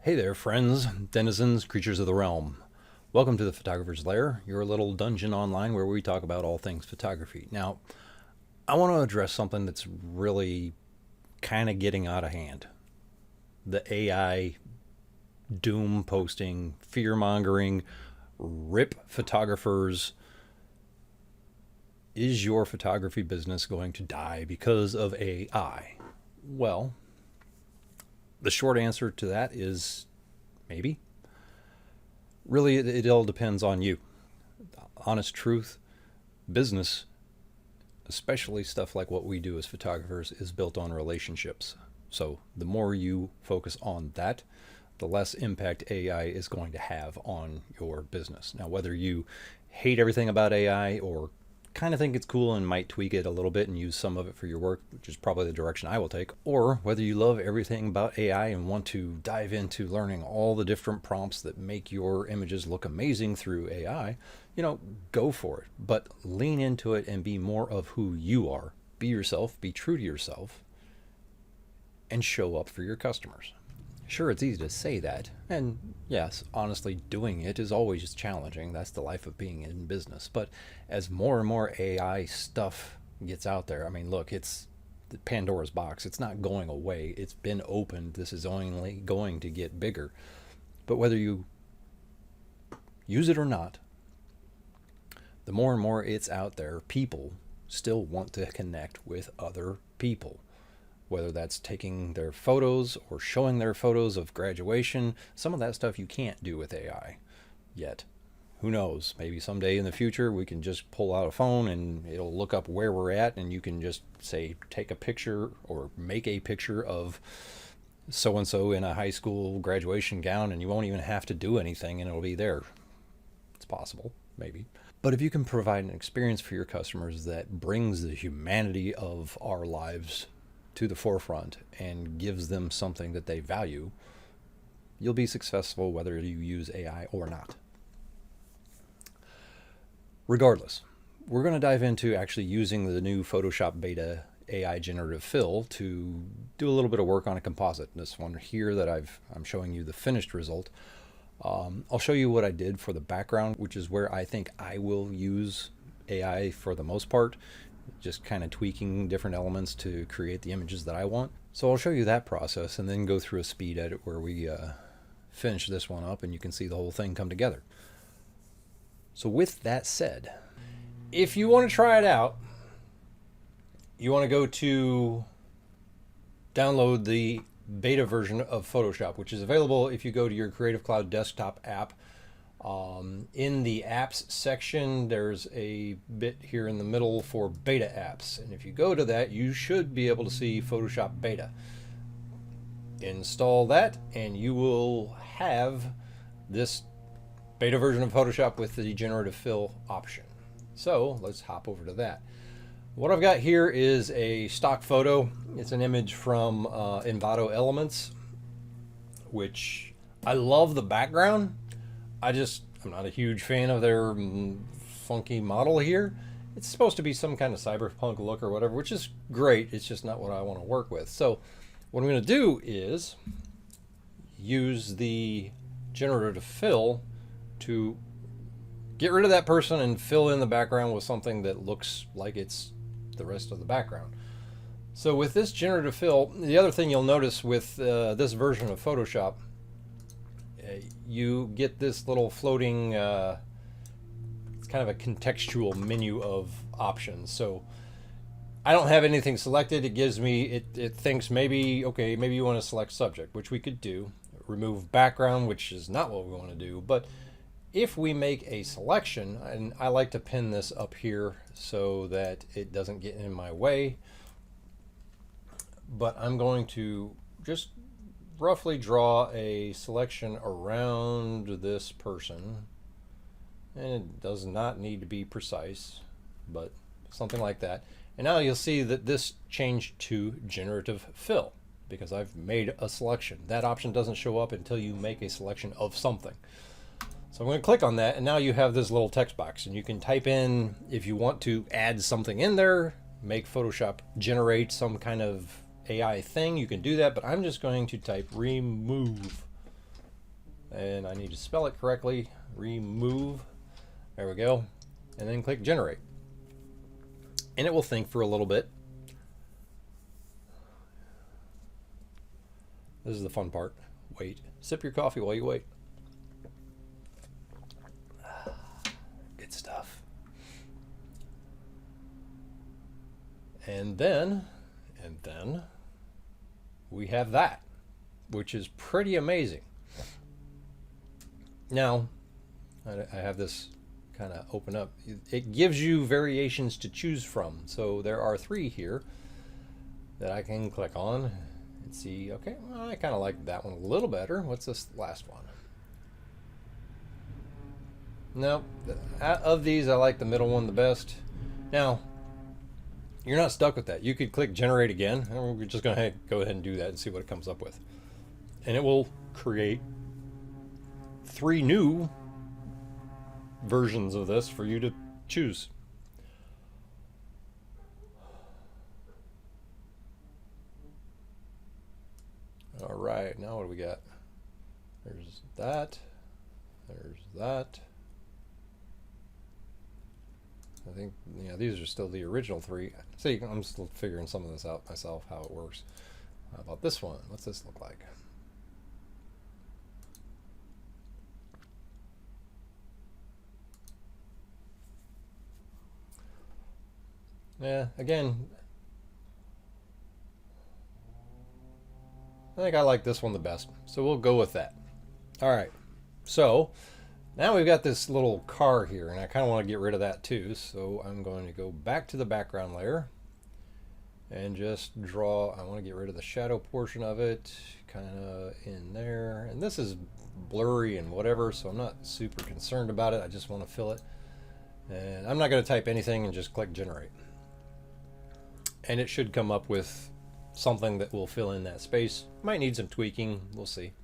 Hey there, friends, denizens, creatures of the realm. Welcome to the Photographer's Lair, your little dungeon online where we talk about all things photography. Now, I want to address something that's really kind of getting out of hand. The AI doom posting, fear mongering, rip photographers. Is your photography business going to die because of AI? Well, the short answer to that is maybe. Really, it all depends on you. Honest truth, business, especially stuff like what we do as photographers, is built on relationships. So the more you focus on that, the less impact AI is going to have on your business. Now, whether you hate everything about AI or kind of think it's cool and might tweak it a little bit and use some of it for your work, which is probably the direction I will take, or whether you love everything about AI and want to dive into learning all the different prompts that make your images look amazing through AI, go for it. But lean into it and be more of who you are. Be yourself, be true to yourself, and show up for your customers. Sure, it's easy to say that, and yes, honestly, doing it is always challenging. That's the life of being in business. But as more and more AI stuff gets out there, I mean, look, it's the Pandora's box. It's not going away. It's been opened. This is only going to get bigger. But whether you use it or not, the more and more it's out there, people still want to connect with other people. Whether that's taking their photos or showing their photos of graduation, some of that stuff you can't do with AI yet. Who knows? Maybe someday in the future we can just pull out a phone and it'll look up where we're at and you can just say, take a picture or make a picture of so-and-so in a high school graduation gown and you won't even have to do anything and it'll be there. It's possible, maybe. But if you can provide an experience for your customers that brings the humanity of our lives to the forefront and gives them something that they value, you'll be successful whether you use AI or not. Regardless, we're going to dive into actually using the new Photoshop Beta AI Generative Fill to do a little bit of work on a composite. This one here that I'm showing you the finished result. I'll show you what I did for the background, which is where I think I will use AI for the most part, just kind of tweaking different elements to create the images that I want. So I'll show you that process and then go through a speed edit where we finish this one up and you can see the whole thing come together. So with that said, if you want to try it out, you want to go to download the beta version of Photoshop, which is available if you go to your Creative Cloud desktop app. In the apps section, there's a bit here in the middle for beta apps. And if you go to that, you should be able to see Photoshop Beta. Install that and you will have this beta version of Photoshop with the generative fill option. So let's hop over to that. What I've got here is a stock photo. It's an image from Envato Elements, which I love the background. I'm not a huge fan of their funky model here. It's supposed to be some kind of cyberpunk look or whatever, which is great. It's just not what I want to work with. So what I'm going to do is use the generative fill to get rid of that person and fill in the background with something that looks like it's the rest of the background. So with this generative fill, the other thing you'll notice with this version of Photoshop, you get this little floating, it's kind of a contextual menu of options. So I don't have anything selected. It gives me, it thinks maybe you want to select subject, which we could do. Remove background, which is not what we want to do. But if we make a selection, and I like to pin this up here so that it doesn't get in my way, but I'm going to just roughly draw a selection around this person, and it does not need to be precise, but something like that. And now you'll see that this changed to generative fill because I've made a selection. That option doesn't show up until you make a selection of something. So I'm going to click on that, and now you have this little text box, and you can type in if you want to add something in there, make Photoshop generate some kind of AI thing, you can do that, but I'm just going to type remove and I need to spell it correctly. Remove. There we go. And then click generate. And it will think for a little bit. This is the fun part. Wait. Sip your coffee while you wait. Good stuff. And then we have that, which is pretty amazing. Now, I have this kind of open up. It gives you variations to choose from. So there are 3 here that I can click on and see, okay, well, I kind of like that one a little better. What's this last one? No, of these, I like the middle one the best. Now, you're not stuck with that. You could click generate again, and we're just going to go ahead and do that and see what it comes up with. And it will create 3 new versions of this for you to choose. All right, now what do we got? There's that. There's that. I think, yeah, these are still the original 3. See, I'm still figuring some of this out myself, how it works. How about this one? What's this look like? Yeah, again, I think I like this one the best, so we'll go with that. All right, so now we've got this little car here, and I kind of want to get rid of that too, so I'm going to go back to the background layer and just draw. I want to get rid of the shadow portion of it, kind of in there, and this is blurry and whatever, so I'm not super concerned about it. I just want to fill it, and I'm not going to type anything and just click generate. And it should come up with something that will fill in that space. Might need some tweaking, we'll see.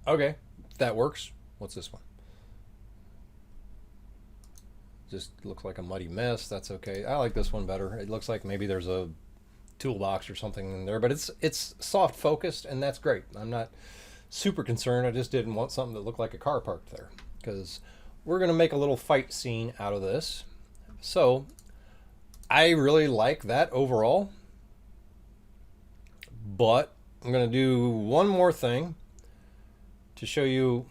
Okay, that works. What's this one? Just looks like a muddy mess. That's okay. I like this one better. It looks like maybe there's a toolbox or something in there, but it's soft focused, and that's great. I'm not super concerned. I just didn't want something that looked like a car parked there, because we're going to make a little fight scene out of this. So I really like that overall, but I'm going to do one more thing to show you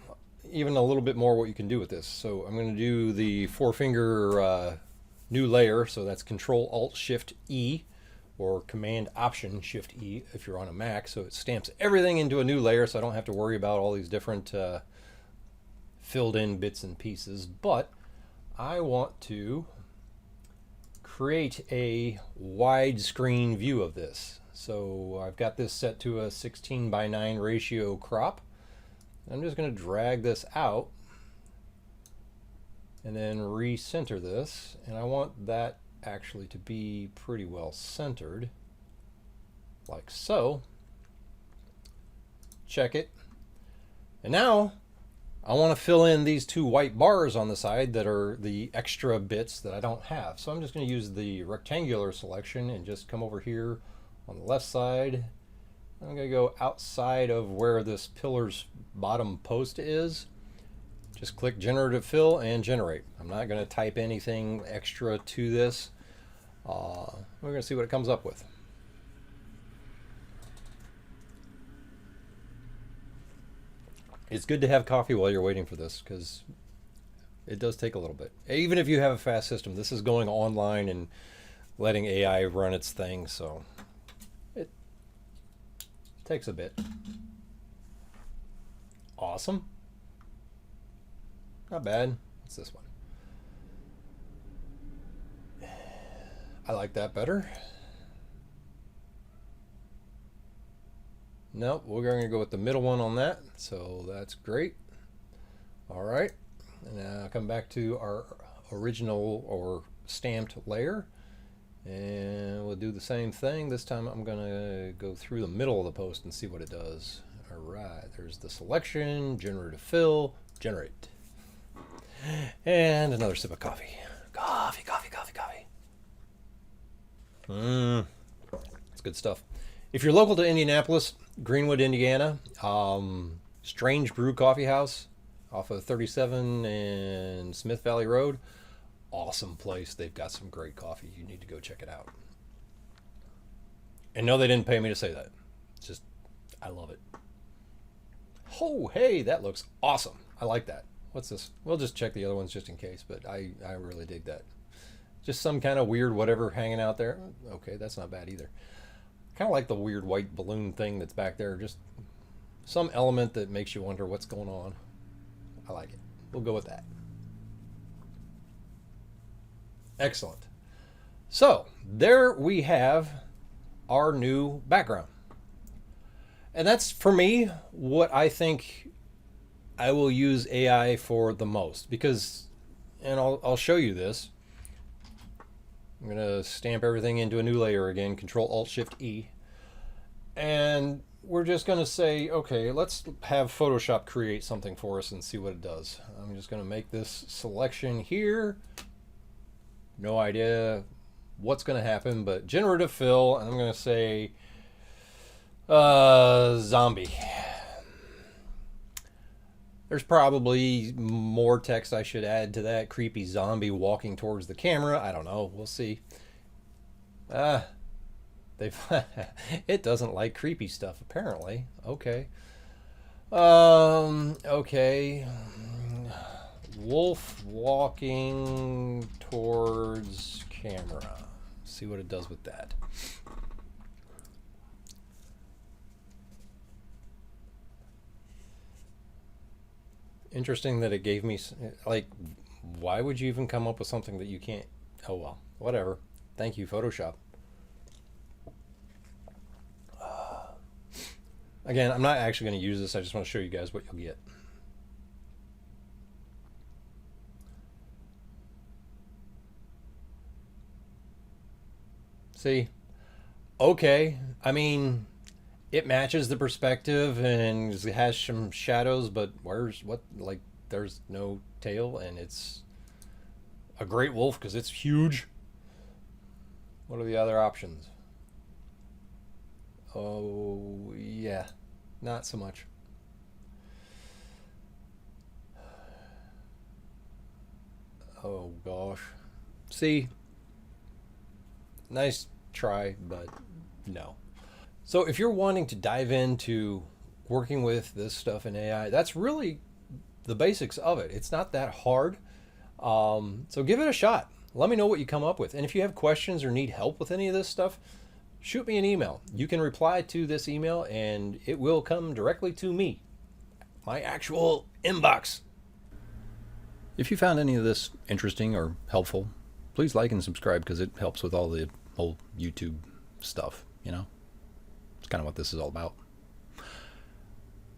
even a little bit more what you can do with this. So I'm going to do the 4-finger new layer. So that's Control-Alt-Shift-E or Command-Option-Shift-E if you're on a Mac. So it stamps everything into a new layer, so I don't have to worry about all these different filled in bits and pieces. But I want to create a widescreen view of this. So I've got this set to a 16:9 ratio crop. I'm just going to drag this out and then recenter this, and I want that actually to be pretty well centered, like so. Check it. And now I want to fill in these 2 white bars on the side that are the extra bits that I don't have. So I'm just going to use the rectangular selection and just come over here on the left side. I'm going to go outside of where this pillar's bottom post is. Just click Generative Fill and generate. I'm not going to type anything extra to this. We're going to see what it comes up with. It's good to have coffee while you're waiting for this, because it does take a little bit. Even if you have a fast system, this is going online and letting AI run its thing, so it takes a bit. Awesome. Not bad. What's this one? I like that better. Nope, we're going to go with the middle one on that, so that's great. All right, and now come back to our original or stamped layer, and we'll do the same thing. This time I'm going to go through the middle of the post and see what it does. All All right, there's the selection, generative fill, generate. And another sip of coffee. Coffee. It's good stuff. If you're local to Indianapolis, Greenwood, Indiana, Strange Brew Coffee House off of 37 and Smith Valley Road. Awesome place. They've got some great coffee. You need to go check it out. And no, they didn't pay me to say that. It's just, I love it. Oh, hey, that looks awesome. I like that. What's this? We'll just check the other ones just in case, but I really dig that. Just some kind of weird whatever hanging out there. Okay, that's not bad either. Kind of like the weird white balloon thing that's back there. Just some element that makes you wonder what's going on. I like it. We'll go with that. Excellent. So there we have our new background. And that's, for me, what I think I will use AI for the most. Because, and I'll show you this. I'm going to stamp everything into a new layer again, Control-Alt-Shift-E. And we're just going to say, okay, let's have Photoshop create something for us and see what it does. I'm just going to make this selection here. No idea what's going to happen, but generative fill, and I'm going to say zombie. There's probably more text I should add to that. Creepy zombie walking towards the camera. I don't know. We'll see. It doesn't like creepy stuff, apparently. Okay. Okay. Wolf walking towards camera. See what it does with that. Interesting that it gave me, like, why would you even come up with something that you can't? Oh well, whatever. Thank you, Photoshop. Again, I'm not actually going to use this. I just want to show you guys what you'll get. See? Okay. I mean, it matches the perspective and it has some shadows, but there's no tail, and it's a great wolf because it's huge. What are the other options? Oh, yeah. Not so much. Oh, gosh. See? Nice try, but no. So if you're wanting to dive into working with this stuff in AI, that's really the basics of it. It's not that hard. So give it a shot. Let me know what you come up with. And if you have questions or need help with any of this stuff, shoot me an email. You can reply to this email and it will come directly to me, my actual inbox. If you found any of this interesting or helpful, please like and subscribe because it helps with all the whole YouTube stuff, you know? It's kind of what this is all about.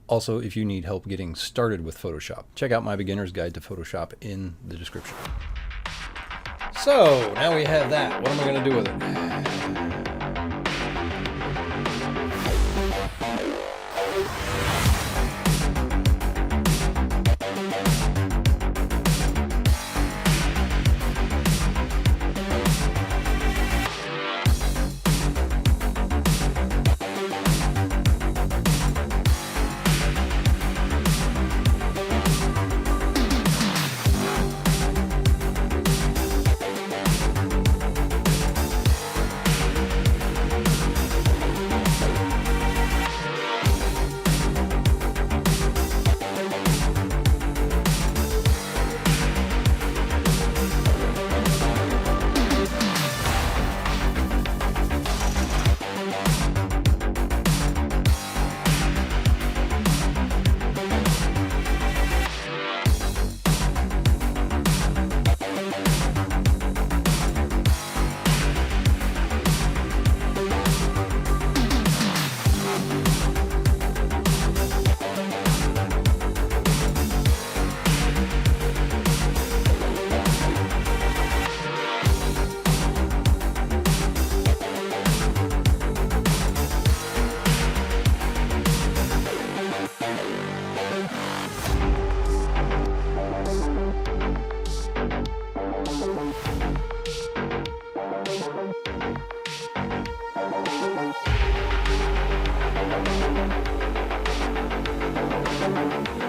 Also, if you need help getting started with Photoshop, check out my beginner's guide to Photoshop in the description. So, now we have that. What am I going to do with it? Bye.